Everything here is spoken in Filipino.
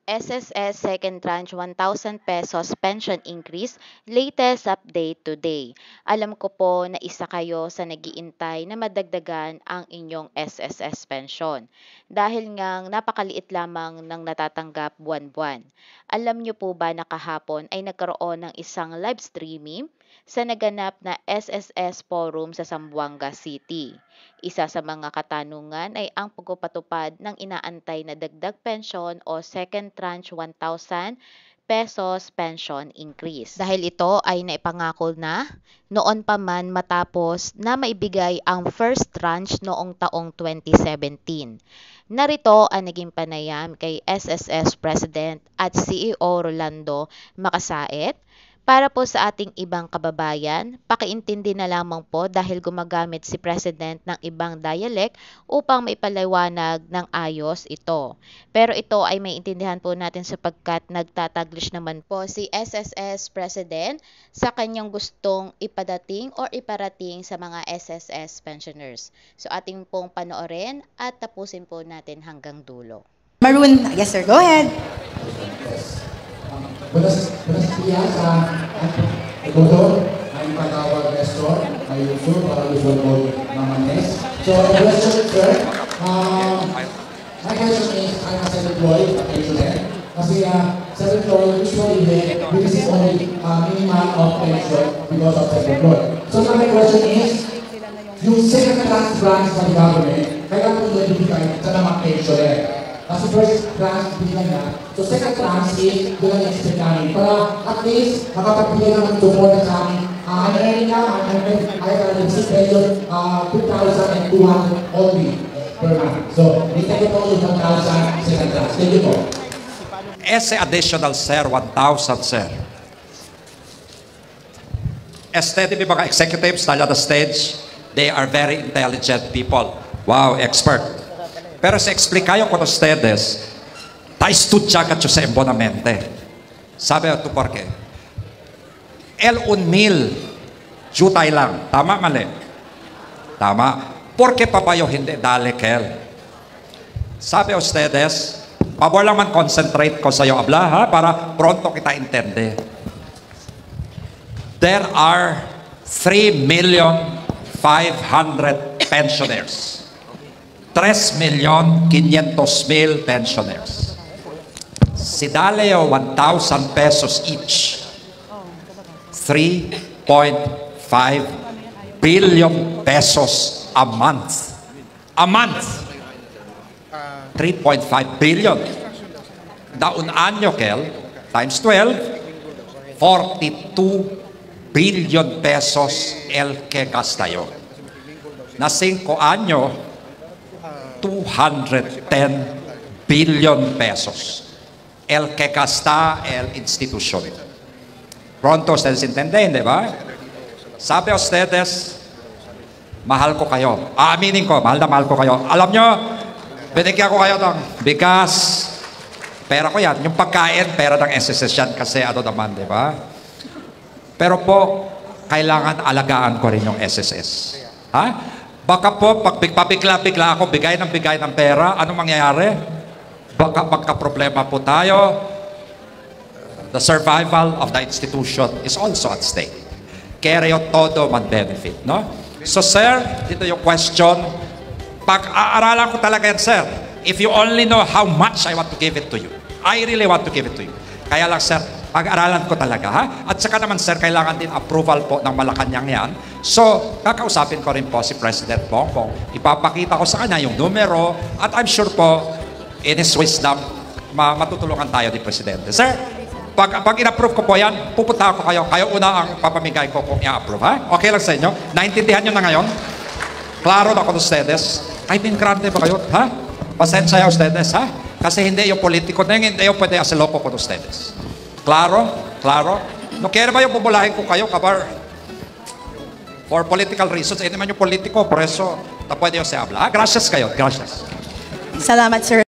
SSS second tranche 1,000 pesos pension increase, latest update today. Alam ko po na isa kayo sa nag-iintay na madagdagan ang inyong SSS pension dahil ngang napakaliit lamang ng natatanggap buwan-buwan. Alam niyo po ba na kahapon ay nagkaroon ng isang live streaming sa naganap na SSS Forum sa Zamboanga City? Isa sa mga katanungan ay ang pagpapatupad ng inaantay na dagdag pensyon o second tranche 1,000 pesos pension increase. Dahil ito ay naipangako na noon pa man matapos na maibigay ang first tranche noong taong 2017. Narito ang naging panayam kay SSS President at CEO Rolando Makasait. Para po sa ating ibang kababayan, pakiintindi na lamang po dahil gumagamit si President ng ibang dialect upang maipaliwanag ng ayos ito. Pero ito ay maiintindihan po natin sapagkat nagtataglish naman po si SSS President sa kanyang gustong ipadating or iparating sa mga SSS pensioners. So ating pong panoorin at tapusin po natin hanggang dulo. Maroon, yes sir, go ahead. Buenos días a todos. I'm Patawag Nestor. I usul para usul Mamanes. So the question, sir, my question is, I'm a self-employed pensioner. Kasi self-employed usually we receive only minimum of pension because of self-employed. So now my question is, yung second class branch ng government, kaya po nyo ibigay sa namang pensioner. Kasi first class, bigyan na. So second class is, doon ang expect namin. Para at least, makapagbigay naman tumulong sa amin. I'm earning now, I can receive pension 2,200 only per month. So, dito ko po yung 1,000 second class. Thank you po. Ese additional, sir, 1,000, sir. Esteem mga executives na the stage, they are very intelligent people. Wow, expert. Pero se explicayo con ustedes, ta estudia ka sa embonamente. Sabi ito por qué? El 1,000, jutay lang. Tama, mali? Tama. Por qué pa ba yung hindi dali, kel? Sabi ustedes, pabor lang man concentrate ko sa iyo abla, ha? Para pronto kita intende. There are 3,500,000 pensioners. 3,500,000 pensioners. Si dale o 1,000 pesos each. 3.5 billion pesos a month. A month. 3.5 billion. Daun anyo, Kel, times 12, 42 billion pesos el que gastayo. Na 5 anyo, 210 billion pesos el que gasta el institución. Pronto ustedes entienden, di ba? Sabi ustedes, mahal ko kayo. Aaminin ko, mahal ko kayo. Alam nyo, binigyan ko kayo ng bigas. Pera ko yan. Yung pagkain, pera ng SSS yan kasi ano naman, di ba? Pero po, kailangan alagaan ko rin yung SSS. Ha? Baka po, pag pabigla-bigla ako, bigay ng pera, ano mangyayari? Baka magka-problema po tayo. The survival of the institution is also at stake. Kaya todo man benefit, no? So, sir, dito yung question. Pag-aaralan ko talaga yan, sir. If you only know how much I want to give it to you. I really want to give it to you. Kaya lang, sir, pag-aralan ko talaga, ha? At saka naman, sir, kailangan din approval po ng Malacanang yan. So, kakausapin ko rin po si President Bongbong. Ipapakita ko sa kanya yung numero at I'm sure po, in his wisdom, matutulungan tayo ni Presidente. Sir, pag in-approve ko po yan, pupunta ko kayo. Kayo una ang papamigay ko kung i-approve, ha? Okay lang sa inyo? Naintindihan nyo na ngayon? Klaro na con ustedes? Ay, pingrande ba kayo? Ha? Pasensya ustedes, ha? Kasi hindi yung politiko na hindi yung pwede asiloko con ustedes. Claro? Claro? No quiere ba yung bubulahin ko kayo, kabar? For political reasons, hindi naman yung politiko, por eso, ta pwede yung se habla. Gracias kayo. Gracias. Salamat sir.